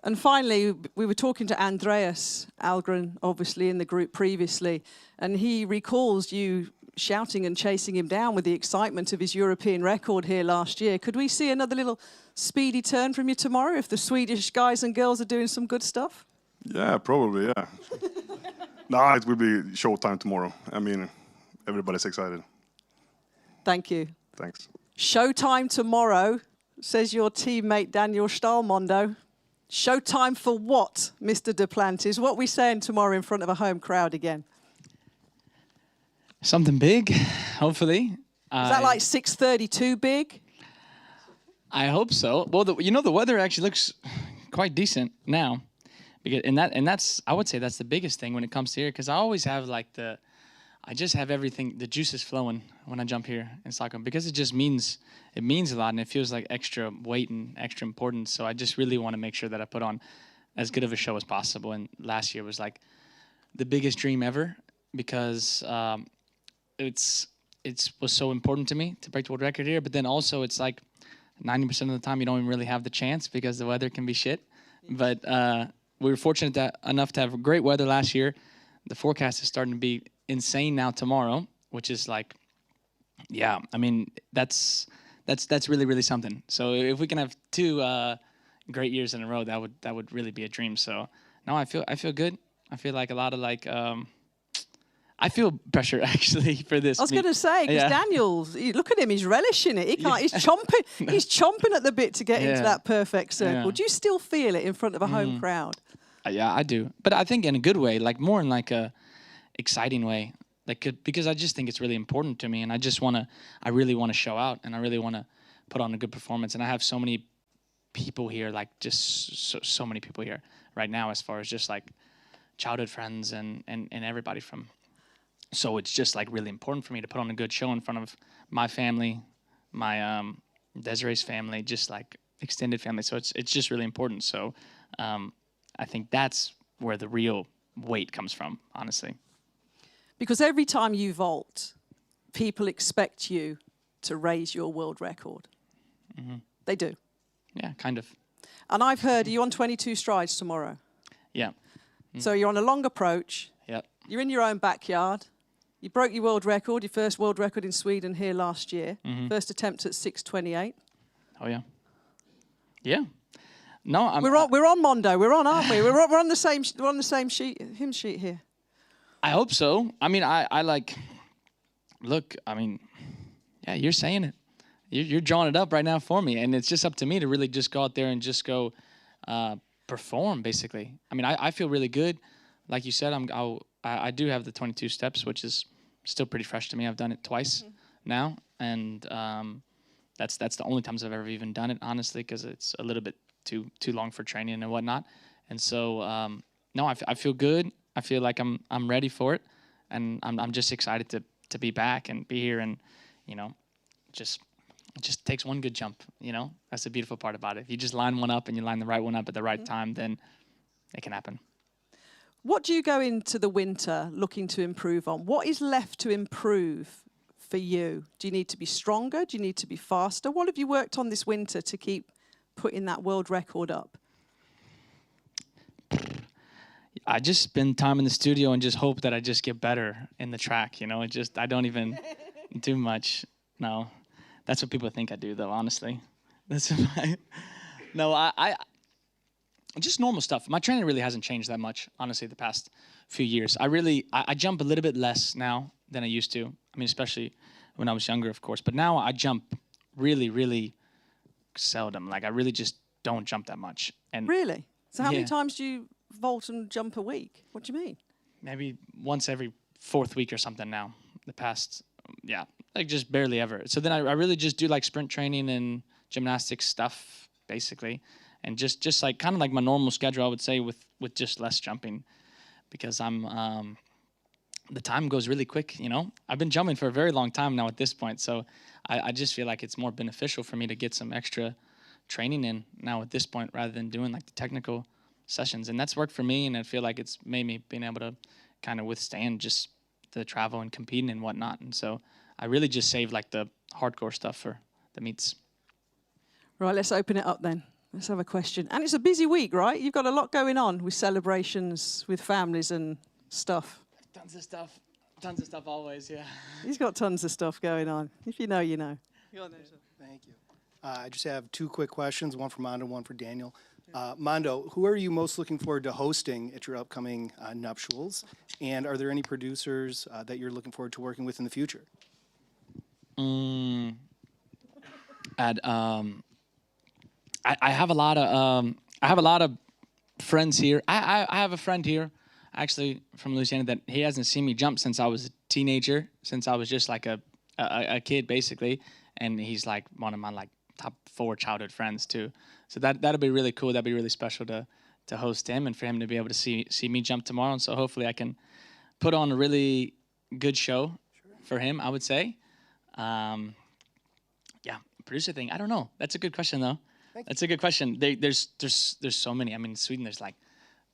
And finally, we were talking to Andreas Algren, obviously, in the group previously, and he recalls you shouting and chasing him down with the excitement of his European record here last year. Could we see another little speedy turn from you tomorrow if the Swedish guys and girls are doing some good stuff? Yeah, probably, yeah. No, it will be showtime tomorrow. I mean, everybody's excited. Thank you. Thanks. Showtime tomorrow, says your teammate Daniel Stahlmondo. Showtime for what, Mr. Duplantis? What are we saying tomorrow in front of a home crowd again? Something big, hopefully. Is that like 6:32 big? I hope so. Well, the weather actually looks quite decent now, because and that's I would say that's the biggest thing when it comes to here, because I always have I just have everything, the juices flowing when I jump here in Stockholm, because it means a lot, and it feels like extra weight and extra importance. So I just really want to make sure that I put on as good of a show as possible. And last year was like the biggest dream ever, because it was so important to me to break the world record here. But then also it's like 90% of the time you don't even really have the chance because the weather can be shit. But we were fortunate enough to have great weather last year. The forecast is starting to be insane now tomorrow, which is like, yeah, I mean, that's really, really something. So if we can have 2 great years in a row, that would really be a dream. So no, I feel good. I feel like a lot of I feel pressure actually for this. I was going to say, because Daniel, look at him, he's relishing it. He can't. He's chomping. He's chomping at the bit to get into that perfect circle. Do you still feel it in front of a home crowd? Yeah, I do. But I think in a good way, like more in like a exciting way, because I just think it's really important to me, and I really want to show out, and I really want to put on a good performance. And I have so many people here, like just so many people here right now, as far as just like childhood friends and everybody from. So it's just like really important for me to put on a good show in front of my family, my Desiree's family, just like extended family. So it's just really important. So I think that's where the real weight comes from, honestly. Because every time you vault, people expect you to raise your world record. Mm-hmm. They do. Yeah, kind of. And I've heard you're on 22 strides tomorrow. Yeah. So you're on a long approach. Yep. You're in your own backyard. You broke your world record, your first world record in Sweden here last year. Mm-hmm. First attempt at 6:28. Oh yeah. Yeah. No, we're on Mondo. We're on, aren't we? We're on the same hymn sheet here. I hope so. I mean, I like. Look, I mean, yeah, you're saying it. You're drawing it up right now for me, and it's just up to me to really just go out there and just go perform. Basically, I mean, I feel really good. Like you said, I do have the 22 steps, which is still pretty fresh to me. I've done it twice now, and that's the only times I've ever even done it, honestly, because it's a little bit too long for training and whatnot. And so, no, I feel good. I feel like I'm ready for it, and I'm just excited to be back and be here, and it just takes one good jump. That's the beautiful part about it. If you just line one up and you line the right one up at the right time, then it can happen. What do you go into the winter looking to improve on? What is left to improve for you? Do you need to be stronger? Do you need to be faster? What have you worked on this winter to keep putting that world record up? I just spend time in the studio and just hope that I just get better in the track. You know, I don't even do much. No, that's what people think I do, though. Honestly, I just normal stuff. My training really hasn't changed that much, honestly, the past few years. I jump a little bit less now than I used to. I mean, especially when I was younger, of course. But now I jump really, really seldom. Like I really just don't jump that much. And really? So how many times do you vault and jump a week? What do you mean? Maybe once every 4th week or something now. The past, like just barely ever. So then I really just do like sprint training and gymnastics stuff, basically. And just like kind of like my normal schedule, I would say, with just less jumping, because the time goes really quick, you know? I've been jumping for a very long time now at this point, so I just feel like it's more beneficial for me to get some extra training in now at this point rather than doing like the technical sessions. And that's worked for me, and I feel like it's made me being able to kind of withstand just the travel and competing and whatnot. And so I really just save like the hardcore stuff for the meets. Right, let's open it up then. Let's have a question. And it's a busy week, right? You've got a lot going on with celebrations, with families and stuff. Tons of stuff always, yeah. He's got tons of stuff going on. If you know, you know. Thank you. I just have 2 quick questions, one for Mondo, one for Daniel. Mondo, who are you most looking forward to hosting at your upcoming nuptials? And are there any producers that you're looking forward to working with in the future? I have a lot of friends here. I have a friend here, actually from Louisiana, that he hasn't seen me jump since I was a teenager, since I was just like a kid basically, and he's like one of my like top 4 childhood friends too. So that'll be really cool. That'll be really special to host him and for him to be able to see me jump tomorrow. And so hopefully I can put on a really good show for him, I would say. Producer thing, I don't know. That's a good question though. That's a good question. There's so many. I mean, in Sweden, there's like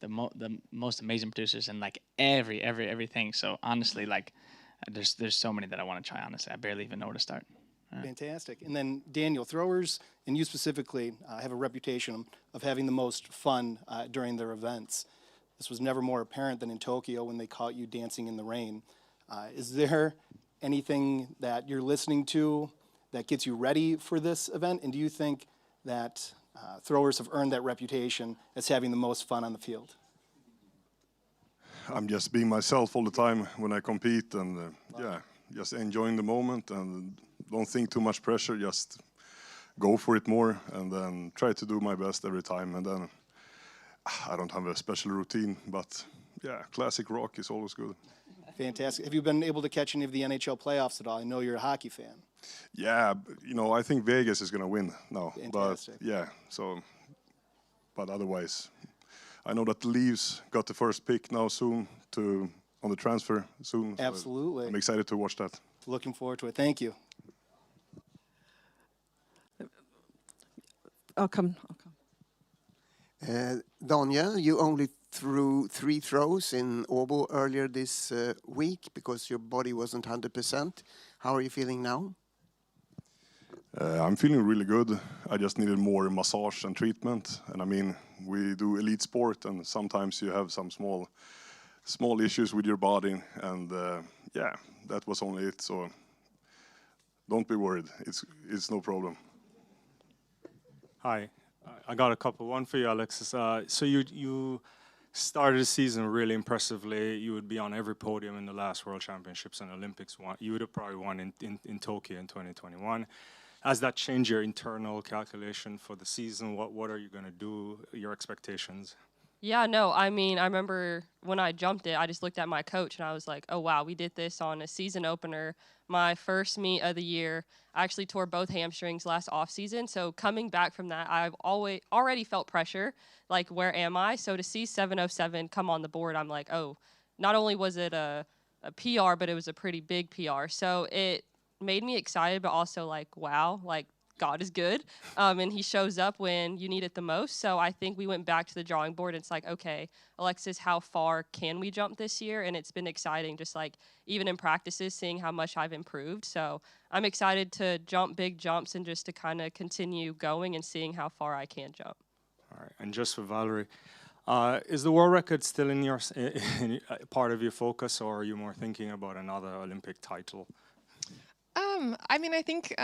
the most amazing producers and like everything. So honestly, like there's so many that I want to try. Honestly, I barely even know where to start. Fantastic. And then Daniel, throwers, and you specifically, have a reputation of having the most fun during their events. This was never more apparent than in Tokyo when they caught you dancing in the rain. Is there anything that you're listening to that gets you ready for this event? And do you think that throwers have earned that reputation as having the most fun on the field? I'm just being myself all the time when I compete, and just enjoying the moment and don't think too much pressure, just go for it more and then try to do my best every time. And then I don't have a special routine, but classic rock is always good. Fantastic. Have you been able to catch any of the NHL playoffs at all? I know you're a hockey fan. Yeah, I think Vegas is going to win now. Fantastic. But otherwise, I know that the Leafs got the first pick now soon on the transfer soon. Absolutely. So I'm excited to watch that. Looking forward to it. Thank you. I'll come. Daniel, you only threw 3 throws in Åbo earlier this week because your body wasn't 100%. How are you feeling now? I'm feeling really good. I just needed more massage and treatment. And I mean, we do elite sport, and sometimes you have some small issues with your body. And that was only it. So don't be worried. It's no problem. Hi, I got a couple. One for you, Alexis. So you started the season really impressively. You would be on every podium in the last World Championships and Olympics. You would have probably won in Tokyo in 2021. Has that changed your internal calculation for the season? What are you going to do? Your expectations? Yeah, no, I mean, I remember when I jumped it, I just looked at my coach and I was like, oh, wow, we did this on a season opener, my first meet of the year. I actually tore both hamstrings last off season. So coming back from that, I've already felt pressure, like, where am I? So to see 7:07 come on the board, I'm like, oh, not only was it a PR, but it was a pretty big PR. So it made me excited, but also like, wow, like God is good, and he shows up when you need it the most. So I think we went back to the drawing board, and it's like, okay, Alexis, how far can we jump this year? And it's been exciting, just like even in practices, seeing how much I've improved. So I'm excited to jump big jumps and just to kind of continue going and seeing how far I can jump. All right, and just for Valerie, is the world record still in your part of your focus, or are you more thinking about another Olympic title? I mean, I think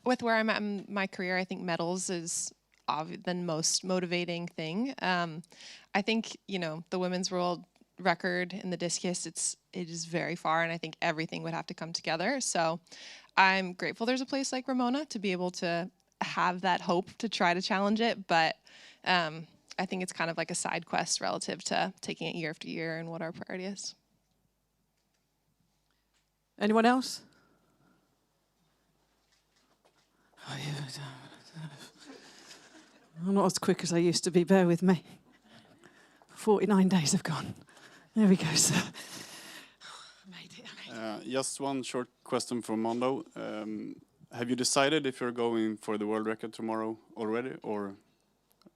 with where I'm at in my career, I think medals is the most motivating thing. I think, you know, the women's world record in the discus, it is very far, and I think everything would have to come together. So I'm grateful there's a place like Ramona to be able to have that hope to try to challenge it, but I think it's kind of like a side quest relative to taking it year after year and what our priority is. Anyone else? I'm not as quick as I used to be, bear with me. 49 days have gone. There we go, sir. Just one short question from Mondo. Have you decided if you're going for the world record tomorrow already, or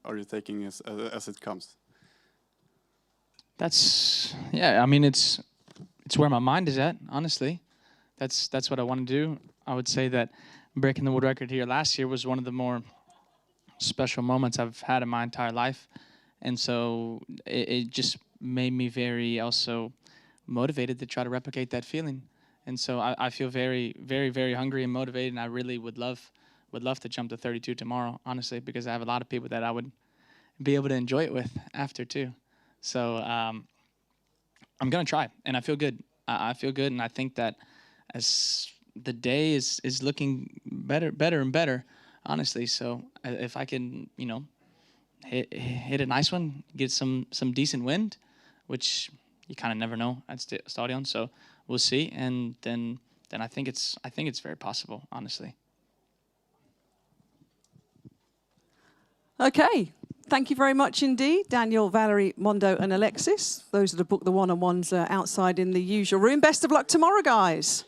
are you taking it as it comes? I mean, it's where my mind is at, honestly. That's what I want to do. I would say that breaking the world record here last year was one of the more special moments I've had in my entire life. And so it just made me very also motivated to try to replicate that feeling. And so I feel very, very, very hungry and motivated, and I really would love to jump to 32 tomorrow, honestly, because I have a lot of people that I would be able to enjoy it with after too. So I'm gonna try, and I feel good. I feel good, and I think that as the day is looking better and better, honestly. So if I can, you know, hit a nice one, get some decent wind, which you kind of never know at Stadion. So we'll see, and then I think it's very possible, honestly. Okay. Thank you very much indeed, Daniel, Valerie, Mondo, and Alexis. Those that have booked the one-on-ones outside in the usual room. Best of luck tomorrow, guys.